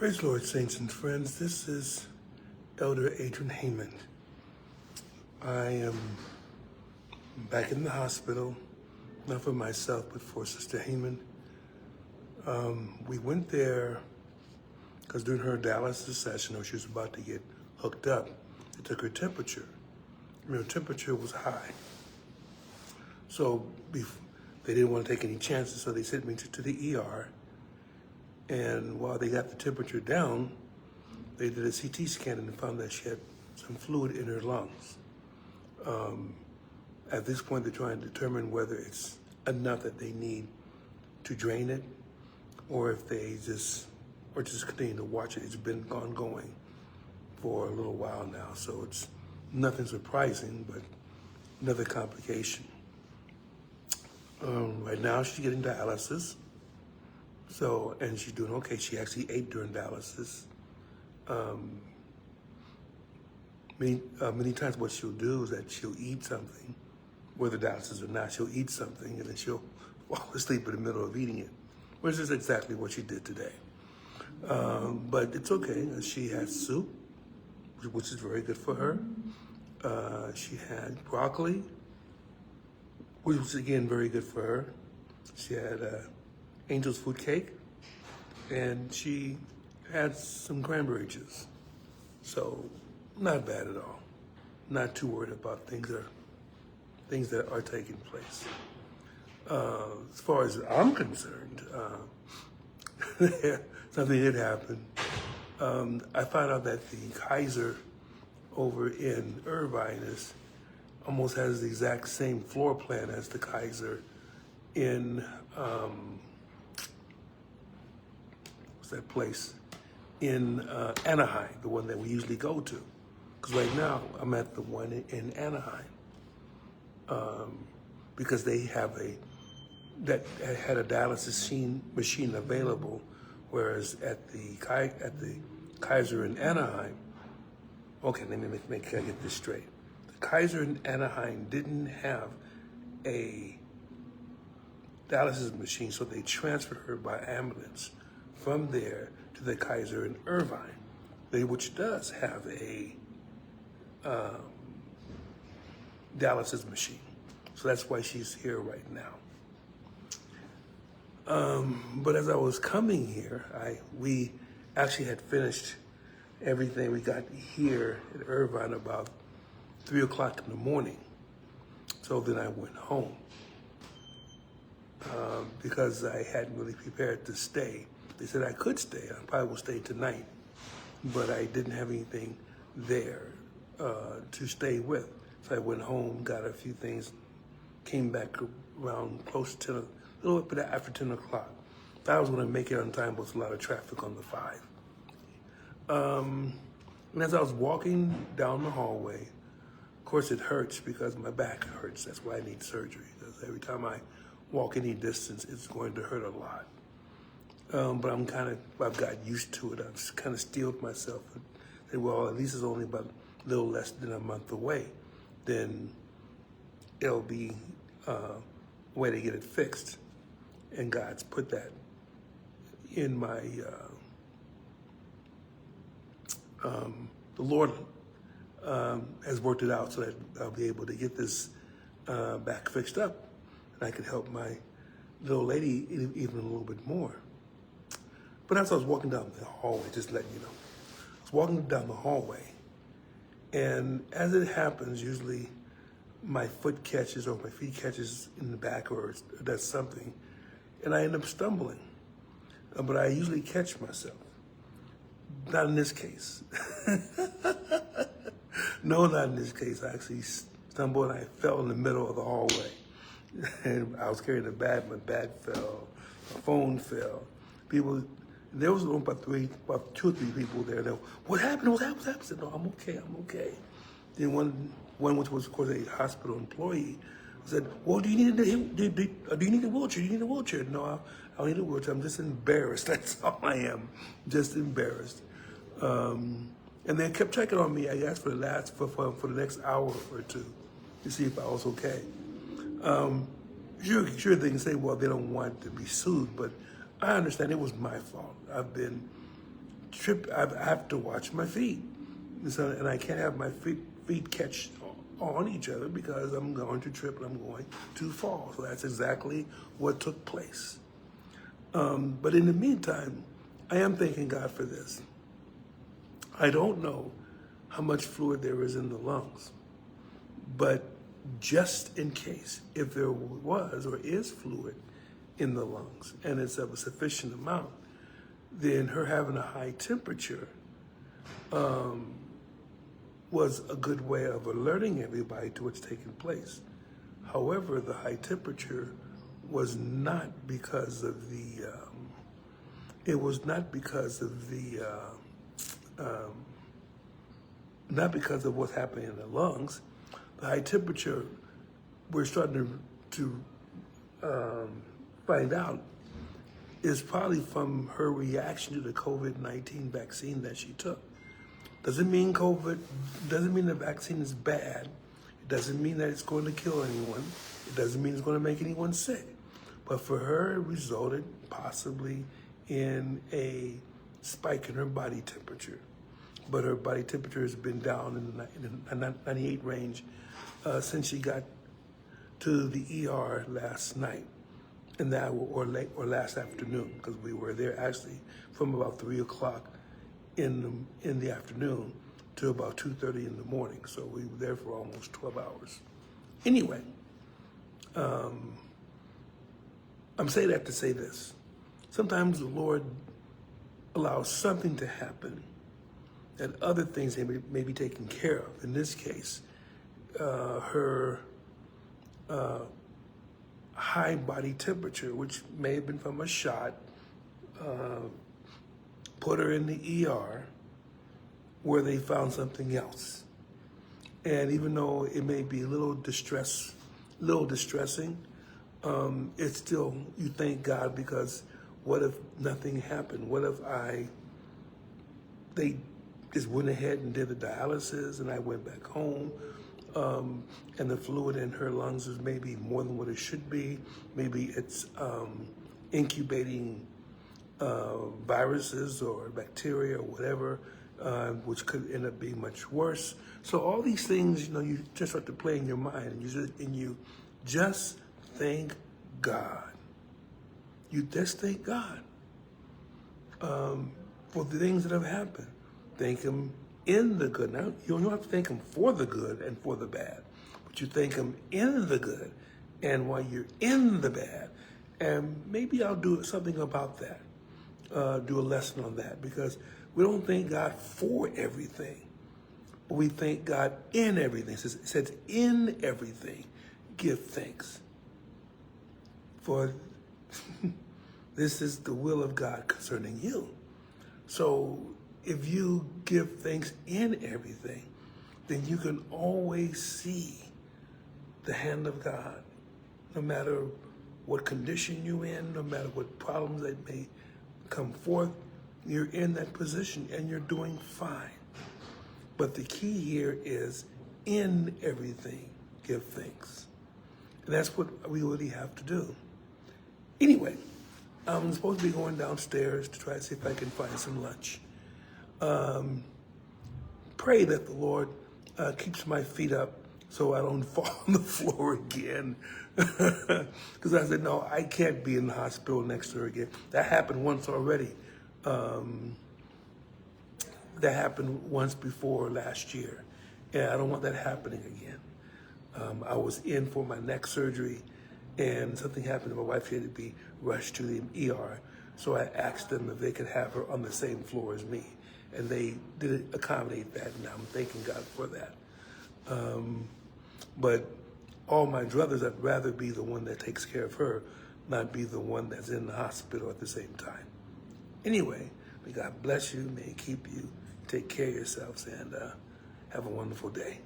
Praise the Lord, saints and friends. This is Elder Adrian Heyman. I am back in the hospital, not for myself, but for Sister Heyman. We went there because during her dialysis session, she was about to get hooked up. They took her temperature. Her temperature was high. So they didn't want to take any chances, so they sent me to the ER. And while they got the temperature down, they did a CT scan and found that she had some fluid in her lungs. At this point, they're trying to determine whether it's enough that they need to drain it, or if they just continue to watch it. It's been ongoing for a little while now, so it's nothing surprising, but another complication. Right now, she's getting dialysis. So, and she's doing okay. She actually ate during dialysis. Many times what she'll do is that she'll eat something, whether dialysis or not, she'll eat something and then she'll fall asleep in the middle of eating it, which is exactly what she did today. But it's okay. She had soup, which is very good for her. She had broccoli, which was again very good for her. She had Angel's food cake, and she had some cranberry juice. So not bad at all. Not too worried about things that are taking place. As far as I'm concerned, something did happen. I found out that the Kaiser over in Irvine almost has the exact same floor plan as the Kaiser in what's that place in Anaheim, the one that we usually go to. Because right now I'm at the one in Anaheim because they have that had a dialysis machine available, whereas at the Kaiser in Anaheim. Okay, let me make sure I get this straight. The Kaiser in Anaheim didn't have a dialysis machine, so they transferred her by ambulance from there to the Kaiser in Irvine, which does have a dialysis machine. So that's why she's here right now. But as I was coming here, we actually had finished everything. We got here at Irvine about 3 o'clock in the morning. So then I went home. Because I hadn't really prepared to stay. They said I could stay. I probably will stay tonight, but I didn't have anything there to stay with. So I went home, got a few things, came back around close to a little bit after 10 o'clock. Thought I was going to make it on time, but there was a lot of traffic on the 5. And as I was walking down the hallway, of course it hurts because my back hurts. That's why I need surgery, because every time I walk any distance, it's going to hurt a lot. But I've got used to it. I've just kind of steeled myself and said, well, at least it's only about a little less than a month away. Then it'll be a way to get it fixed. And God's put that in my, the Lord has worked it out so that I'll be able to get this back fixed up. I could help my little lady even a little bit more. But as I was walking down the hallway, just letting you know, I was walking down the hallway, and as it happens, usually my foot catches or my feet catches in the back or does something, and I end up stumbling. But I usually catch myself. Not in this case. No, not in this case. I actually stumbled and I fell in the middle of the hallway. And I was carrying a bag, my bag fell, my phone fell. There was about 2 or 3 people there. They were, what happened? What happened? I said, no, I'm okay. Then one which was, of course, a hospital employee, said, well, do you need a wheelchair? Do you need a wheelchair? No, I don't need a wheelchair. I'm just embarrassed. That's all I am, just embarrassed. And they kept checking on me, I guess, for the next hour or two to see if I was okay. Sure, they can say, well, they don't want to be sued, but I understand it was my fault. I've been trip, I have to watch my feet. And I can't have my feet catch on each other because I'm going to trip and I'm going to fall. So that's exactly what took place. But in the meantime, I am thanking God for this. I don't know how much fluid there is in the lungs, but just in case, if there was or is fluid in the lungs and it's of a sufficient amount, then her having a high temperature was a good way of alerting everybody to what's taking place. However, the high temperature was not because of the, not because of what's happening in the lungs. The high temperature, we're starting to find out, is probably from her reaction to the COVID-19 vaccine that she took. Doesn't mean the vaccine is bad. It doesn't mean that it's going to kill anyone. It doesn't mean it's going to make anyone sick. But for her, it resulted possibly in a spike in her body temperature. But her body temperature has been down in the 98 range since she got to the ER last night, and that or last afternoon, because we were there actually from about 3 o'clock in the afternoon to about 2:30 in the morning. So we were there for almost 12 hours. Anyway, I'm saying that to say this. Sometimes the Lord allows something to happen that other things may be taken care of. In this case, her high body temperature, which may have been from a shot, put her in the ER where they found something else. And even though it may be a little distressing, it's still, you thank God, because what if nothing happened? What if they just went ahead and did the dialysis and I went back home, and the fluid in her lungs is maybe more than what it should be. Maybe it's incubating viruses or bacteria or whatever, which could end up being much worse. So all these things, you just start to play in your mind, and you just thank God. You just thank God for the things that have happened. Thank Him in the good. Now, you don't have to thank Him for the good and for the bad, but you thank Him in the good and while you're in the bad. And maybe I'll do something about that, do a lesson on that, because we don't thank God for everything, but we thank God in everything. It says in everything, give thanks. For this is the will of God concerning you. So if you give thanks in everything, then you can always see the hand of God, no matter what condition you're in, no matter what problems that may come forth, you're in that position and you're doing fine. But the key here is in everything, give thanks. And that's what we really have to do. Anyway, I'm supposed to be going downstairs to try to see if I can find some lunch. Pray that the Lord keeps my feet up so I don't fall on the floor again. Because I said, no, I can't be in the hospital next to her again. That happened once already. That happened once before last year. And I don't want that happening again. I was in for my neck surgery, and something happened to my wife. She had to be rushed to the ER. So I asked them if they could have her on the same floor as me. And they did accommodate that, and I'm thanking God for that. But all my druthers, I'd rather be the one that takes care of her, not be the one that's in the hospital at the same time. Anyway, may God bless you, may He keep you, take care of yourselves, and have a wonderful day.